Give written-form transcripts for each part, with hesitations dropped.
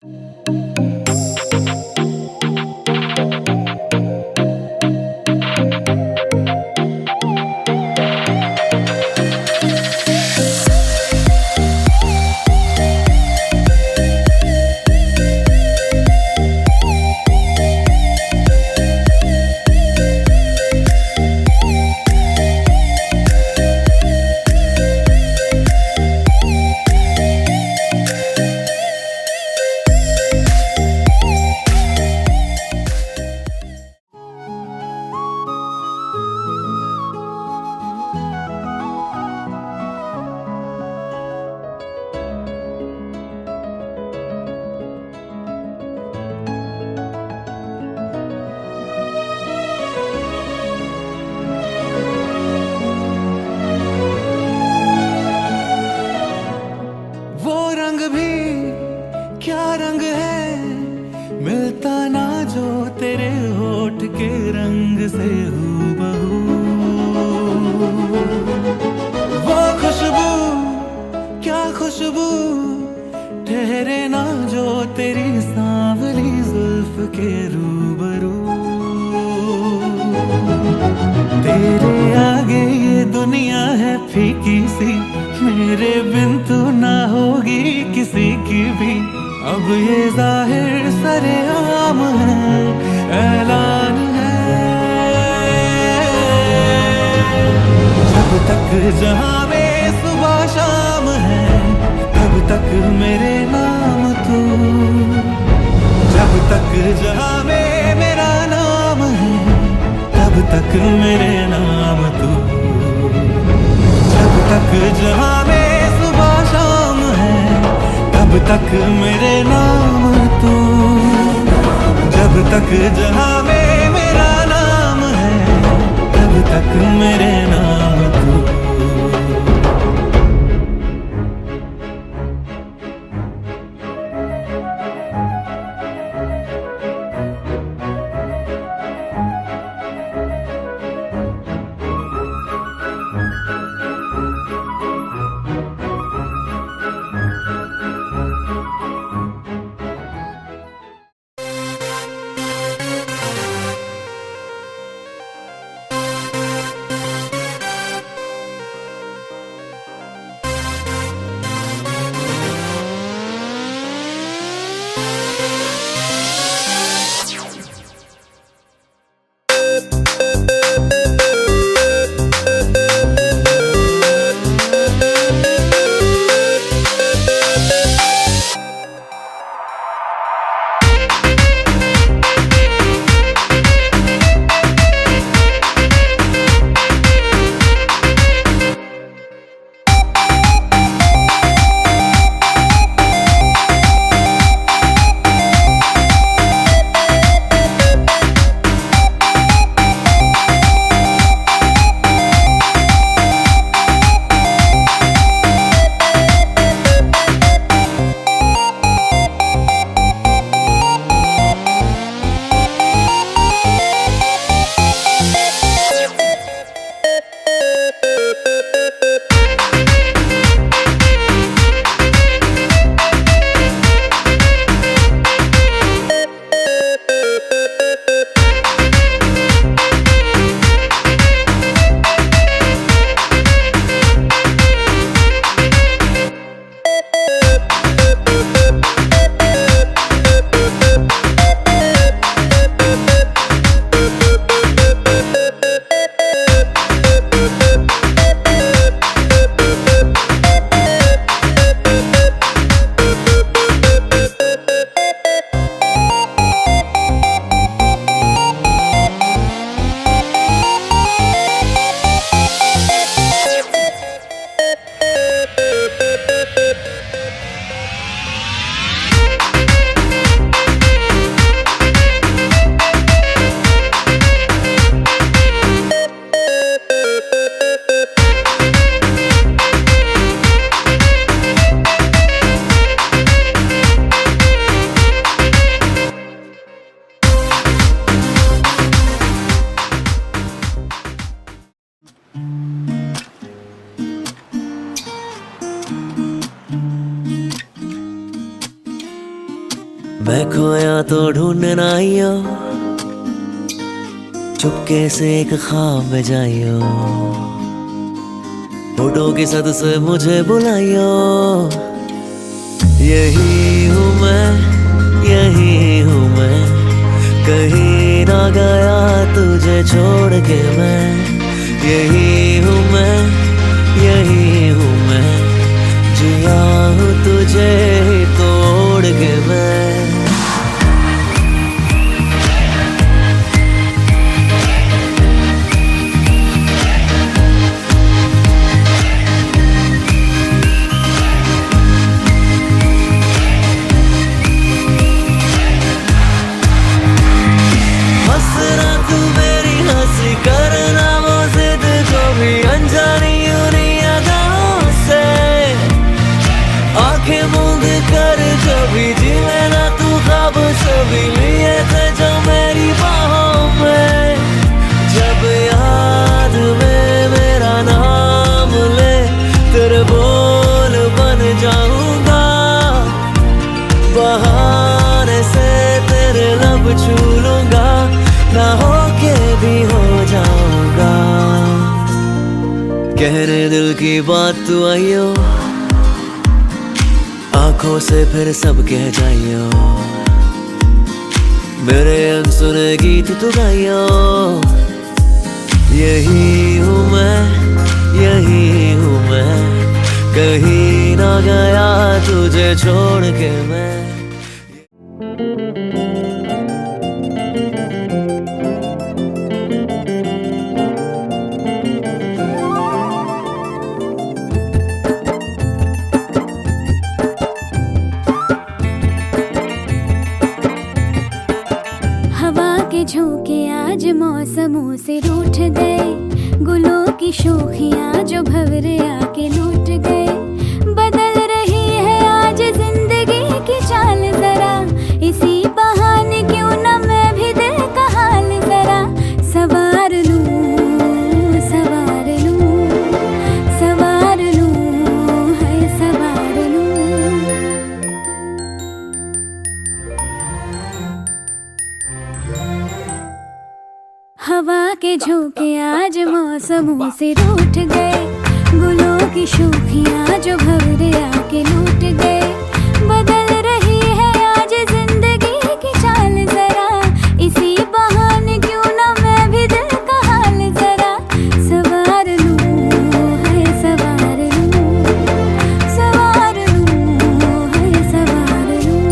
वो रंग भी क्या रंग है, मिलता ना जो तेरे होठ के रंग से हूबहू। वो खुशबू क्या खुशबू, ठहरे ना जो तेरी सांवली जुल्फ के रूबरू। तेरे आगे ये दुनिया है फीकी सी, मेरे बिन तू ना होगी किसी की भी। अब ये जाहिर सरेआम है, ऐलान है। जब तक जहां में सुबह शाम है, तब तक मेरे नाम तू। जब तक जहां में मेरा नाम है, तब तक मेरे नाम तू। जब तक जहां में सुबह शाम है, तब तक मेरे नाम तू। जब तक जहां में मेरा नाम है, तब तक मेरे नाम तू। मैं खोया तो ढूंढना आइयो, चुपके से एक ख्वाब में जाइयो, होठों की सद से मुझे बुलाइयो। यही हूँ मैं, यही हूँ मैं, कहीं ना गया तुझे छोड़ के मैं। यही हूँ मैं, यही हूँ मैं, जिया हूँ तुझे ही तोड़ के मैं। बहाने से तेरे लब छू लूंगा, ना होके भी हो जाऊंगा। कहने दिल की बात तू आइयो, आंखों से फिर सब कह जाइयो, मेरे अनसुने गीत तू गाइयो। यही हूँ मैं, यही हूँ मैं, कहीं ना गया तुझे छोड़ के मैं। हवा के झोंके आज मौसमों से रूठ गए, गुलों की शोखियां जो भंवरे आके लूट गए। बदल रही है आज जिंदगी की चाल जरा, इसी बहाने क्यों ना मैं भी दिल का हाल जरा सवार लूं, सवार लूं, सवार लूं, है सवार लूं। हवा के झोंके आज मौसमों से रूठ गए, गुलों की शोखियां जो भंवरे आके लूट गए। बदल रही है आज जिंदगी की चाल जरा, इसी बहाने क्यों ना मैं भी दिल का हाल जरा सवार लूं, है सवार लूं, सवार लूं, है सवार लूं।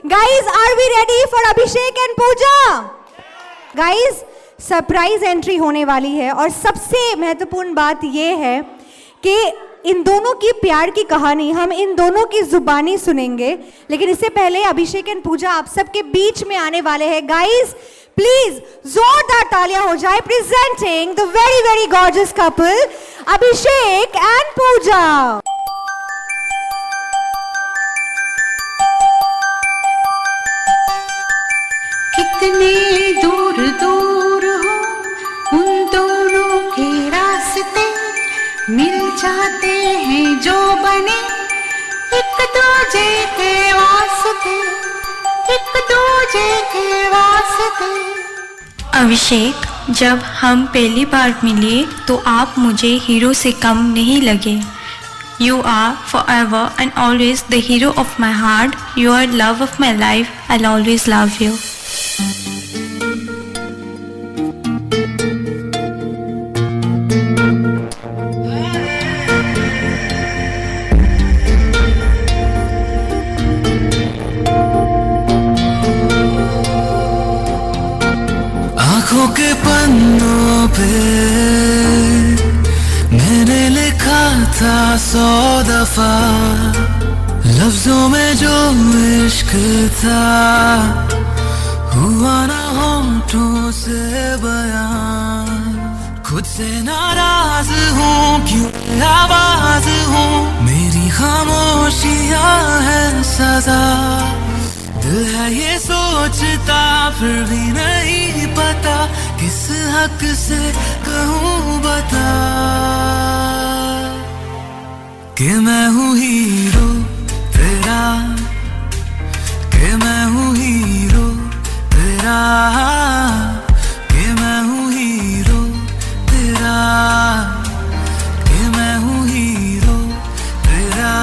Guys, are we ready for Abhishek and Pooja? Guys, surprise entry होने वाली है और सबसे महत्वपूर्ण बात ये है कि इन दोनों की प्यार की कहानी हम इन दोनों की जुबानी सुनेंगे, लेकिन इससे पहले अभिषेक एंड पूजा आप सबके बीच में आने वाले हैं। गाइस प्लीज जोरदार तालियां हो जाए presenting the very very gorgeous couple Abhishek and Puja. कितने दूर दूर हो उन दोनों के रास्ते, मिल जाते हैं जो बने एक दूजे के वास्ते, एक दूजे के वास्ते। अभिषेक, जब हम पहली बार मिले तो आप मुझे हीरो से कम नहीं लगे। You are forever and always the hero of my heart. You are love of my life. I'll always love you. आँखों के पन्नों पे मैंने लिखा था 100 दफा, लफ्जों में जो इश्क था हुआ ना होठों से बयां। खुद से नाराज हूँ, क्यों आवाज हूँ, मेरी खामोशियाँ है सजा। दिल है ये सोचता फिर भी नहीं पता, किस हक से कहूँ बता कि मैं हूँ हीरो तेरा, कि मैं हूँ हीरो तेरा, कि मैं हूँ हीरो तेरा, कि मैं हूँ हीरो तेरा।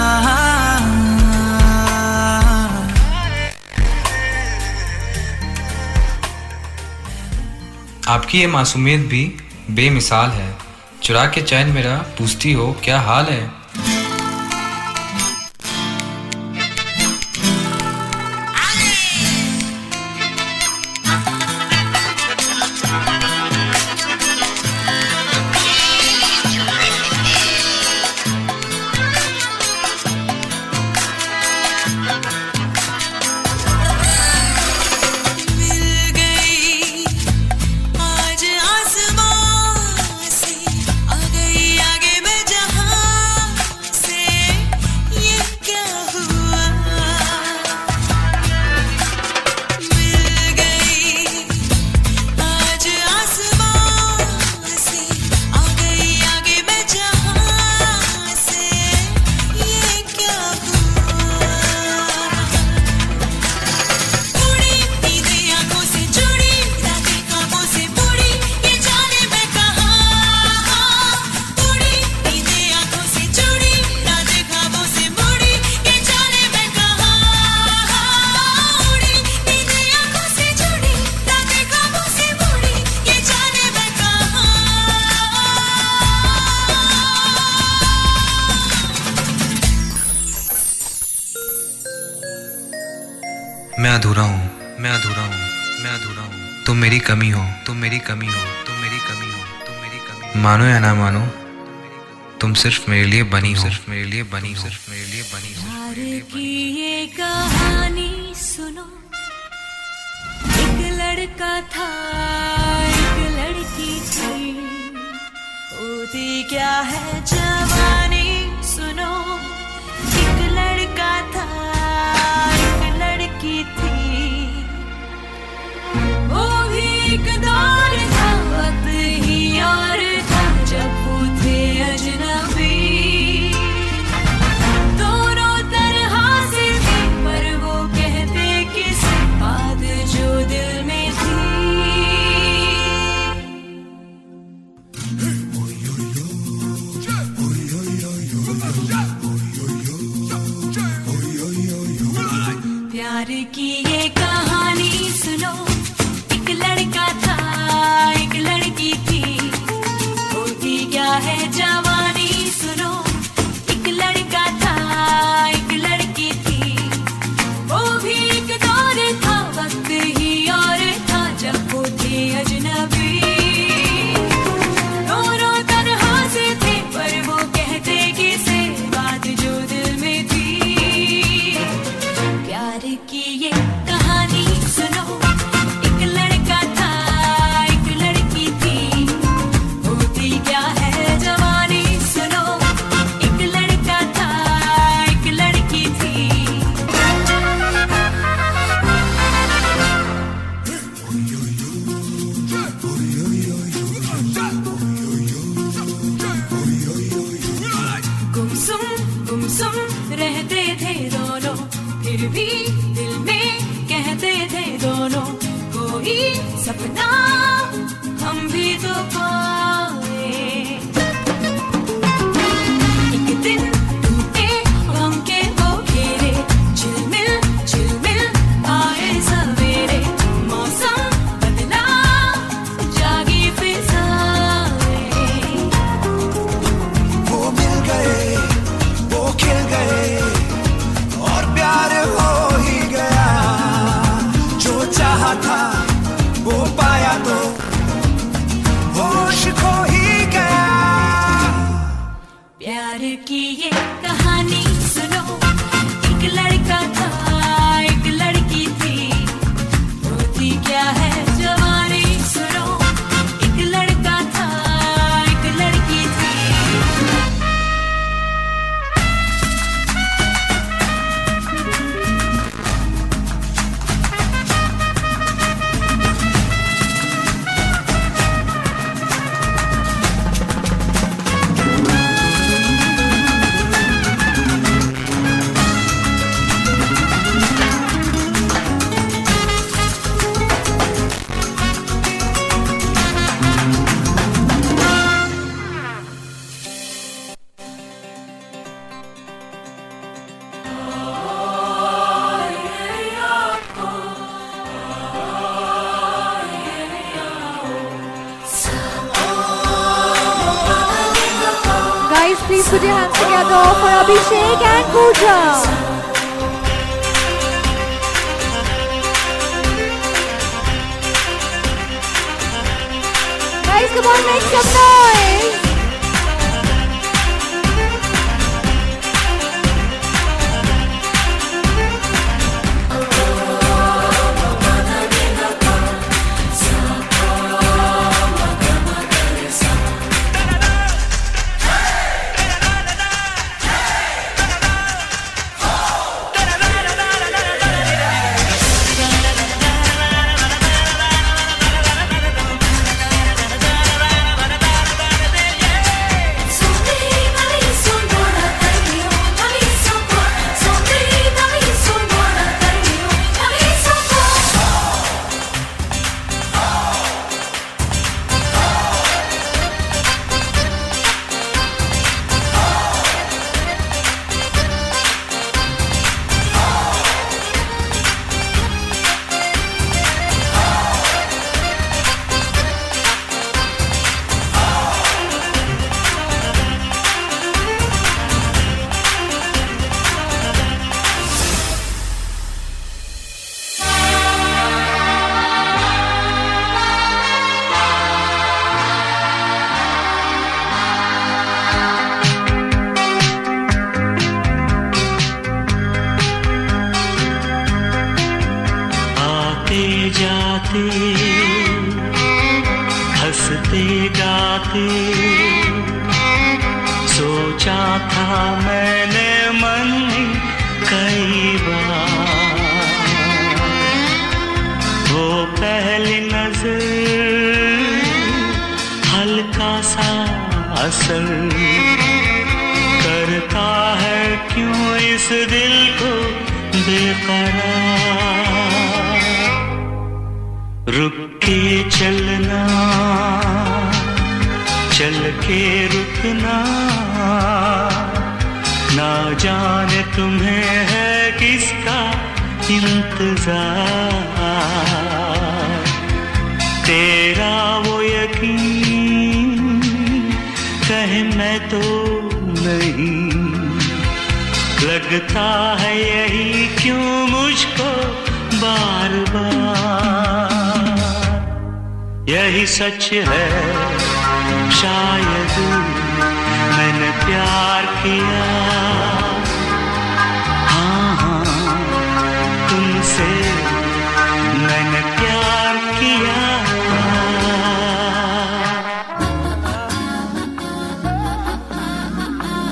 आपकी ये मासूमियत भी बेमिसाल है, चुरा के चैन मेरा पूछती हो क्या हाल है। मैं अधूरा हूँ, मैं अधूरा हूँ, मैं अधूरा हूँ, तुम मेरी कमी हो, तुम मेरी कमी हो, तुम मेरी कमी हो, तुम मेरी कमी हो। मानो या ना मानो, तुम सिर्फ मेरे लिए बनी हो, सिर्फ मेरे लिए बनी हो, सिर्फ मेरे लिए बनी हो। प्यार की ये कहानी सुनो, एक लड़का था एक लड़की थी, होती क्या है जवानी सुनो। एक लड़का था एक लड़की थी, वो भी एक दौर था, वक्त ही और था जब वो थे अजनबी। दोनों तरह से थे पर वो कहते किसी बात जो दिल में थी। प्यार की ये कहानी सुनो, एक लड़का था एक लड़की थी, होती क्या है जवानी सुनो। एक लड़का था एक लड़की थी, वो भी एक दौर था, वक्त ही और था जब वो थे अजनबी। दोनों तरह से थे पर वो कहते किसे बात जो दिल में थी। प्यार की ये कहानी फिर भी दिल में कहते थे दोनों कोई सपना हम भी तो पाए। एक दिन टूटे गम के वो घेरे, झिलमिल आए सवेरे, मौसम बदला जागी फिजाएं। वो मिल गए, वो खिल गए और प्यार हो ही गया। जो चाहा था वो पाया तो होश खो ही गया। प्यार की ये कहानी सुनो, एक लड़का था एक लड़की थी, होती क्या है जवानी सुनो, एक लड़का था एक लड़की थी। Guys, please put your hands together for Abhishek and Pooja. Guys, come on, make some noise. जाते हंसते गाते सोचा था मैंने मन में कई बार, वो पहली नजर हल्का सा असर करता है क्यों इस दिल को बेकरार। रुक के चलना, चल के रुकना, ना जाने तुम्हें है किसका इंतजार। तेरा वो यकीन कहे मैं तो नहीं, लगता है यही क्यों मुझको बार बार। यही सच है शायद मैंने प्यार किया, हाँ हाँ तुमसे मैंने प्यार किया।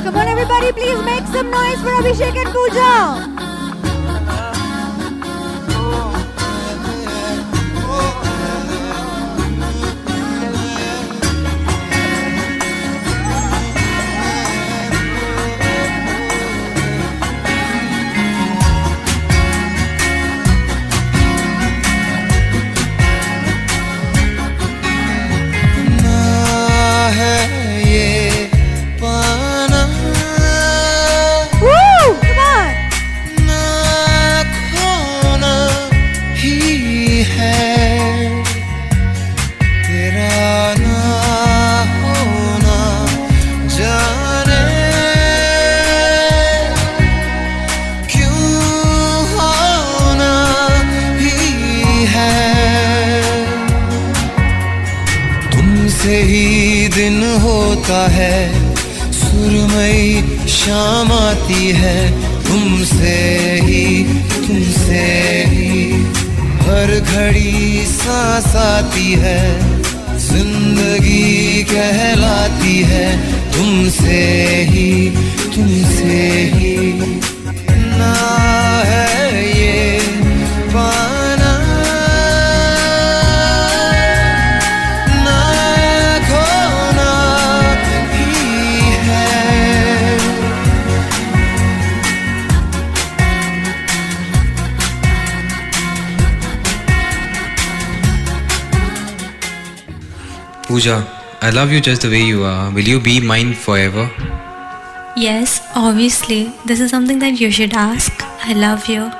Come on everybody, please make some noise for Abhishek and Pooja. का है, सुरमई शाम आती है तुमसे ही, तुमसे ही। हर घड़ी सांस आती है, जिंदगी कहलाती है तुमसे ही, तुमसे ही। ना है ये पाना, ना खोना ही है। Pooja, I love you just the way you are. Will you be mine forever? Yes, obviously. This is something that you should ask. I love you.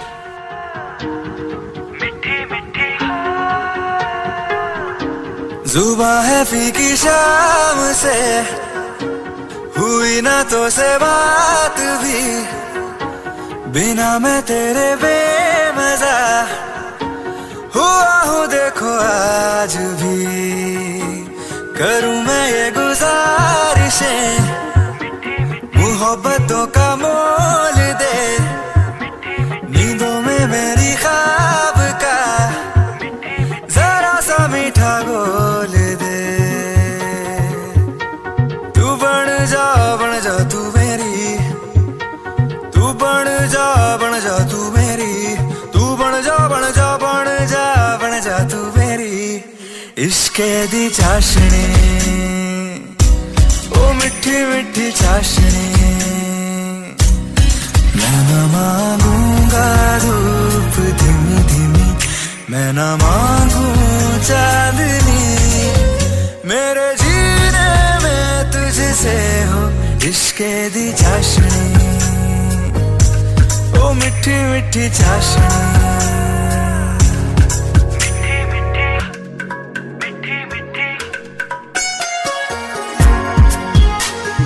जुबां है फीकी शाम से, हुई ना तो से बात भी, बिना मैं तेरे बेमजा हुआ हूँ देखो आज भी। करूँ मैं ये गुजारिशें, मोहब्बतों का मोल दे, नींदों में मेरी ख्वाब का जरा सा मीठा घोल दे। तू बन जा तू मेरी, तू बन जा तू मेरी, तू बन जा तू मेरी। इश्के दी चाशनी, ओ मिठी मिठी चाशनी, मैं न मांगूंगा धूप धीमी धीमी, मैं न मांगू चांदनी, मेरे जीने में तुझसे हो इश्के दी चाशनी, ओ मिठी मिठी चाशनी।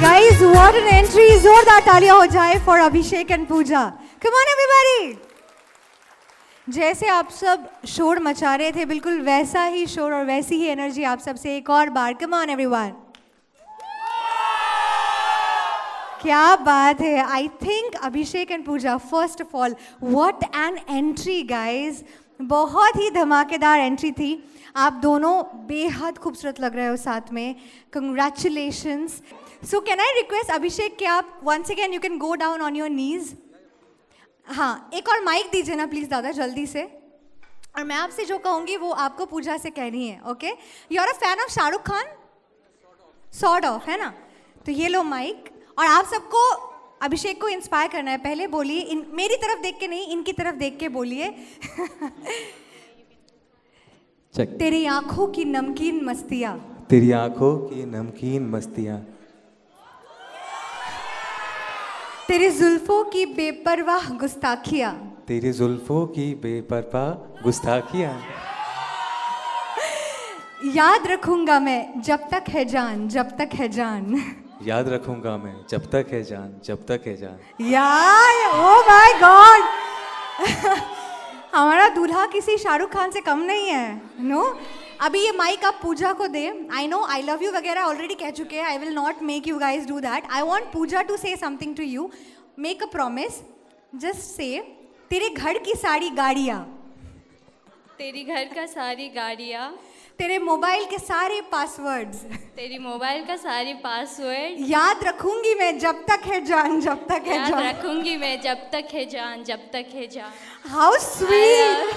Guys, what an entry! जोरदार तालियां हो जाए for Abhishek and Puja. Come on everybody! जैसे आप सब शोर मचा रहे थे, बिल्कुल वैसा ही शोर और वैसी ही एनर्जी आप सब से एक और बार. Come on everyone! क्या बात है. I think Abhishek and Puja, first of all, what an entry guys! बहुत ही धमाकेदार एंट्री थी. आप दोनों बेहद खूबसूरत लग रहे हो साथ में. Congratulations! So can I request अभिषेक कि आप once again you can go down on your knees. हाँ, एक और माइक दीजिए ना प्लीज दादा जल्दी से. और मैं आपसे जो कहूँगी वो आपको पूजा से कहनी है. Okay? You are a fan of Shahrukh Khan? Sort of, है ना? तो ये लो माइक. और आप सबको अभिषेक को इंस्पायर करना है. पहले बोलिए, मेरी तरफ देख के नहीं, इनकी तरफ देख के बोलिए. तेरी आंखों की नमकीन मस्तियाँ, तेरी आंखों की नमकीन मस्तियाँ, तेरी जुल्फों की बेपरवाह गुस्ताखियाँ, तेरी जुल्फों की बेपरवाह गुस्ताखियाँ, याद रखूंगा मैं जब तक है जान, जब तक है जान, याद रखूंगा मैं जब तक है जान, जब तक है जान. यार ओ माय गॉड, हमारा दूल्हा किसी शाहरुख खान से कम नहीं है. नो अभी ये माइक आप पूजा को दे. I know I love you वगैरह ऑलरेडी कह चुके हैं. I will not make you guys do that. I want Puja to say something to you. Make a promise. Just say, तेरे घर की सारी गाड़ियाँ, तेरी घर का सारी गाड़ियाँ, तेरे मोबाइल के सारे पासवर्ड्स, तेरी मोबाइल का सारी पासवर्ड याद रखूंगी मैं जब तक है जान, जब तक है याद जान, रखूंगी मैं जब तक है जान, जब तक है जान. How sweet.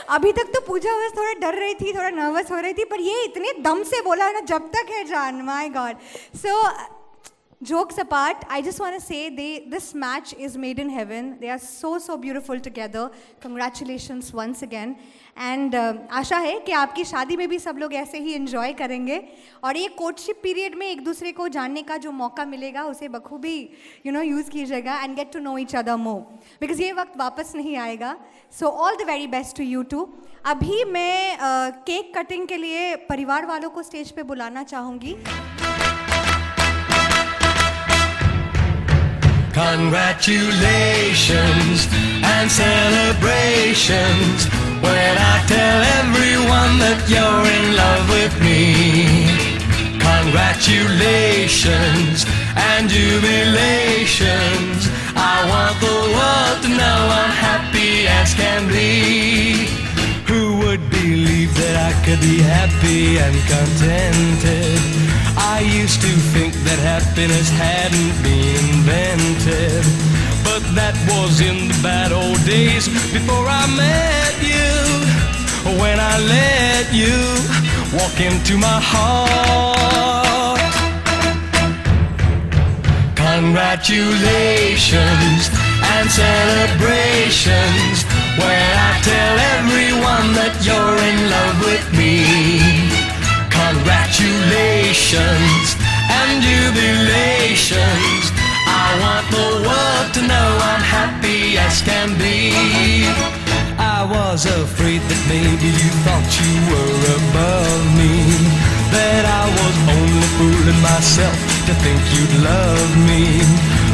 अभी तक तो पूजा बस थोड़ा डर रही थी, थोड़ा नर्वस हो रही थी, पर ये इतने दम से बोला है ना जब तक है जान. My God. So jokes apart, I just want to say this match is made in heaven. They are so beautiful together. Congratulations once again. And आशा है कि आपकी शादी में भी सब लोग ऐसे ही enjoy करेंगे. और ये courtship period में एक दूसरे को जानने का जो मौका मिलेगा उसे बखूबी use कीजिएगा and get to know each other more. Because ये वक्त वापस नहीं आएगा. So all the very best to you two. अभी मैं केक कटिंग के लिए परिवार वालों को स्टेज पे बुलाना चाहूँगी. Congratulations and celebrations when I tell everyone that you're in love with me. Congratulations and jubilations. I want the world to know I'm happy as can be. Who would believe that I could be happy and contented? I used to think that happiness hadn't been invented, but that was in the bad old days before I met you. When I let you walk into my heart. Congratulations and celebrations when I tell everyone that you're in love with me. Congratulations and jubilations. I want the world to know I'm happy as can be. I was afraid that maybe you thought you were above me, that I was only fooling myself to think you'd love me.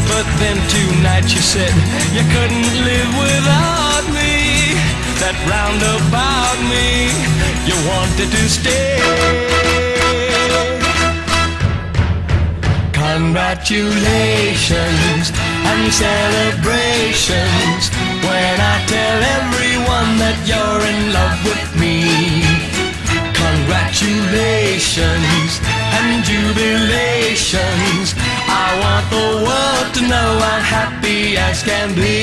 But then tonight you said you couldn't live without me, that round about me you wanted to stay. Congratulations and celebrations when I tell everyone that you're in love with me. Congratulations and jubilations. I want the world to know I'm happy as can be.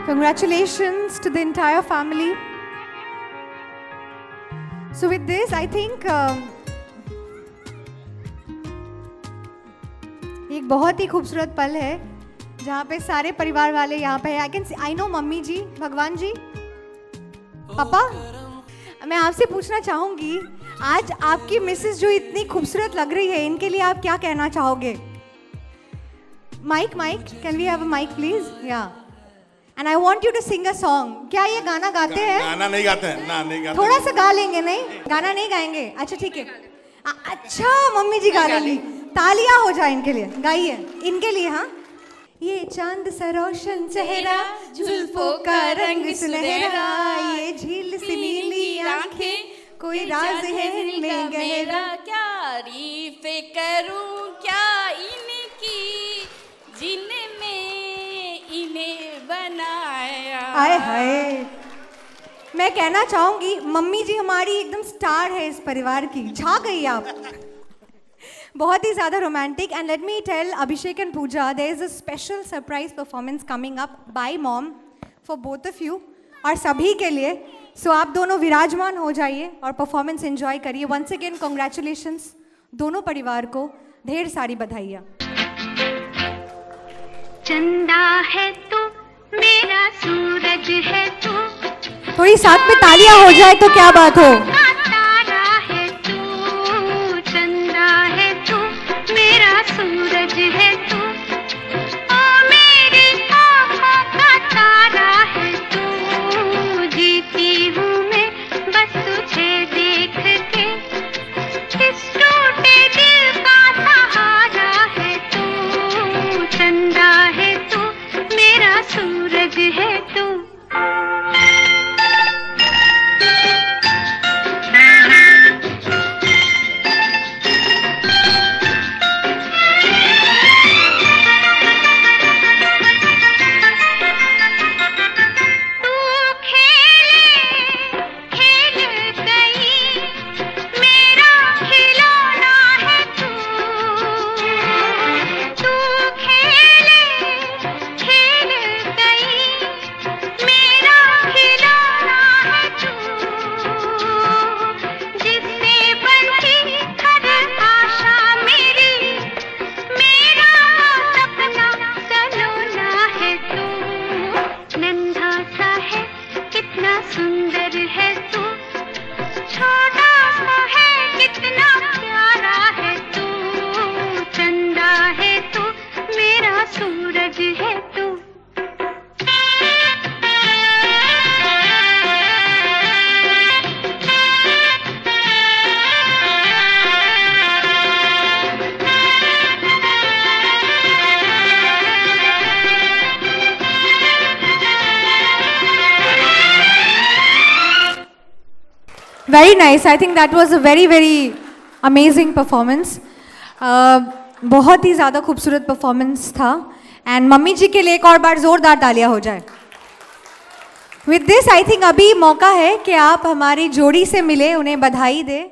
Congratulations to the entire family. So with this, I think एक बहुत ही खूबसूरत पल है जहाँ पे सारे परिवार वाले यहाँ पे हैं. I know मम्मी जी, भगवान जी, पापा, मैं आपसे पूछना चाहूँगी, आज आपकी मिसेस जो इतनी खूबसूरत लग रही है, इनके लिए आप क्या कहना चाहोगे? Mike, can we have a mike please? Yeah. And I want you to sing a song. क्या ये गाना गाते हैं? गाना नहीं गाते हैं, ना नहीं गाते. थोड़ा सा गा लेंगे. नहीं, गाना नहीं गाएंगे. अच्छा ठीक है. अच्छा मम्मी जी गा लेंगी. तालियां हो जाए इनके लिए. गाइए इनके लिए. हाँ. ये चांद सा रोशन चेहरा, जुल्फों का रंग सुनहरा, ये झील सी नीली आंखें, कोई राज है इनमें गहरा. क्या तारीफें करूं क्या इनकी, जिनमें इन्हें बनाया. हाय हाय. मैं कहना चाहूंगी मम्मी जी हमारी एकदम स्टार है इस परिवार की. छा गई आप. बहुत ही ज़्यादा romantic. And let me tell Abhishek and Pooja, there is a special surprise performance coming up by mom for both of you, और सभी के लिए. सो आप दोनों विराजमान हो जाइए और परफॉर्मेंस एंजॉय करिए. वंस अगेन कॉन्ग्रेचुलेशंस दोनों परिवार को. ढेर सारी बधाइयाँ. चंदा है तू, मेरा सूरज है तू, थोड़ी साथ में तालियां हो जाए तो क्या बात हो. तारा है तू, चंदा है तू, मेरा सूरज है तू, ओ मेरी आँखों का तारा है तू. जीती हूँ मैं बस तुझे देख के, इस टूटे दिल का सहारा है तू. चंदा है तू, मेरा सूरज है तू. Very nice. I think that was a very, very amazing performance. बहुत ही ज़्यादा खूबसूरत परफॉर्मेंस था. एंड मम्मी जी के लिए एक और बार जोरदार तालियां हो जाए. With this, I think अभी मौका है कि आप हमारी जोड़ी से मिले, उन्हें बधाई दें.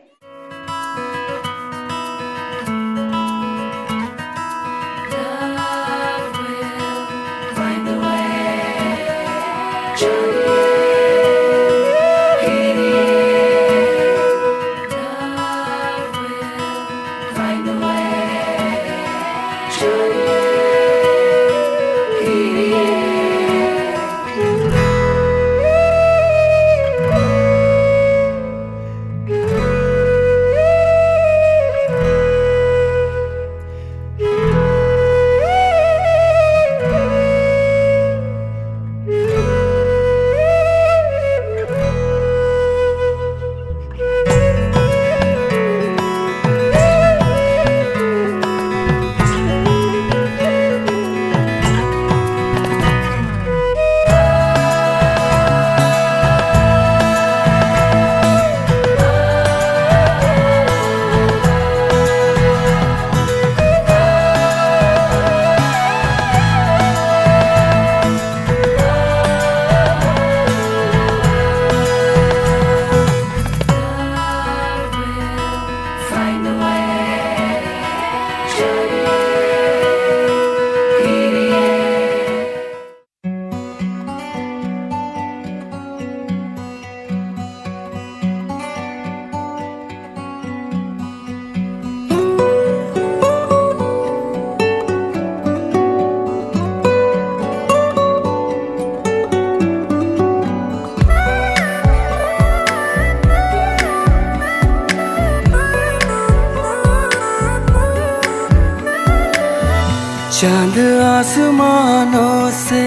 चांद आसमानों से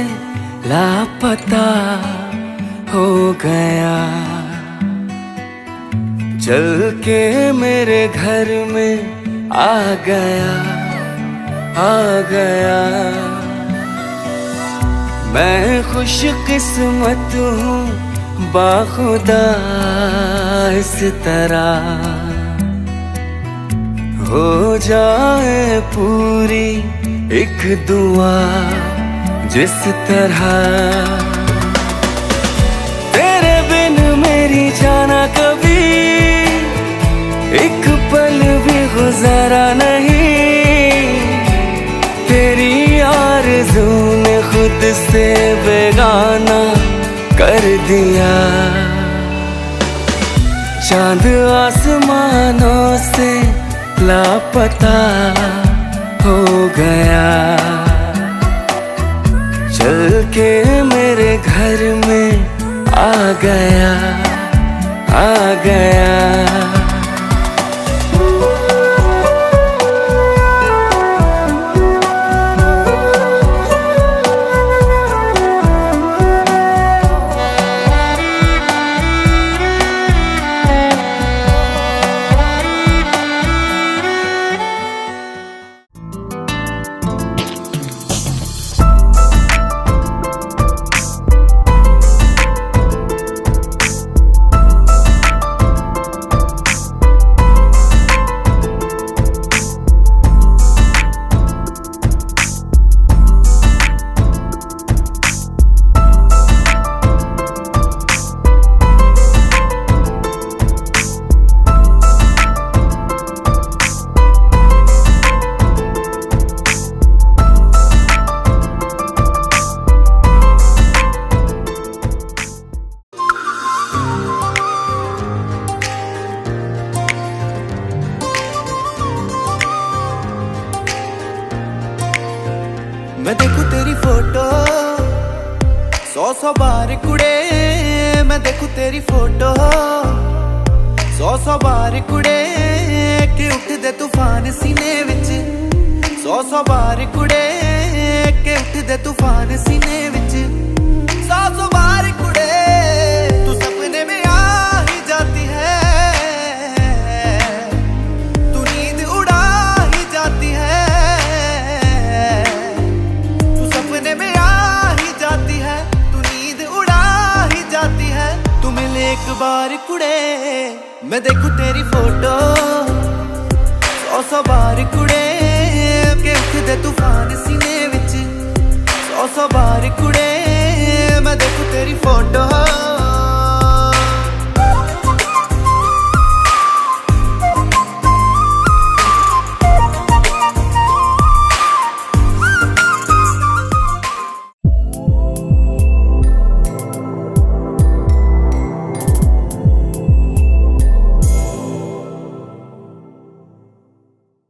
लापता हो गया, चल के मेरे घर में आ गया, आ गया। मैं खुश किस्मत हूँ बाखुदा इस तरह हो जाए पूरी एक दुआ जिस तरह। तेरे बिन मेरी जाना कभी एक पल भी गुजारा नहीं, तेरी आरज़ू ने खुद से बेगाना कर दिया। चांद आसमानों से लापता हो गया, चल के मेरे घर में आ गया, आ गया। मैं देखूं तेरी फोटो सौ बार कुड़े, मैं देखूं तेरी फोटो सौ बार कुड़े के उठ दे तूफान सीने विच, सौ बार कुड़े के उठ दे तूफान सीने विच, सौ बार कुड़े तू सपने में आ ही जाती है, तू नींद उड़ा ही जाती है, में आ ही जाती है, तू नींद उड़ा ही जाती है। तू मिले एक बार कुड़े मैं देखूं तेरी फोटो 100 बार कुड़े के उठदे तूफान सीने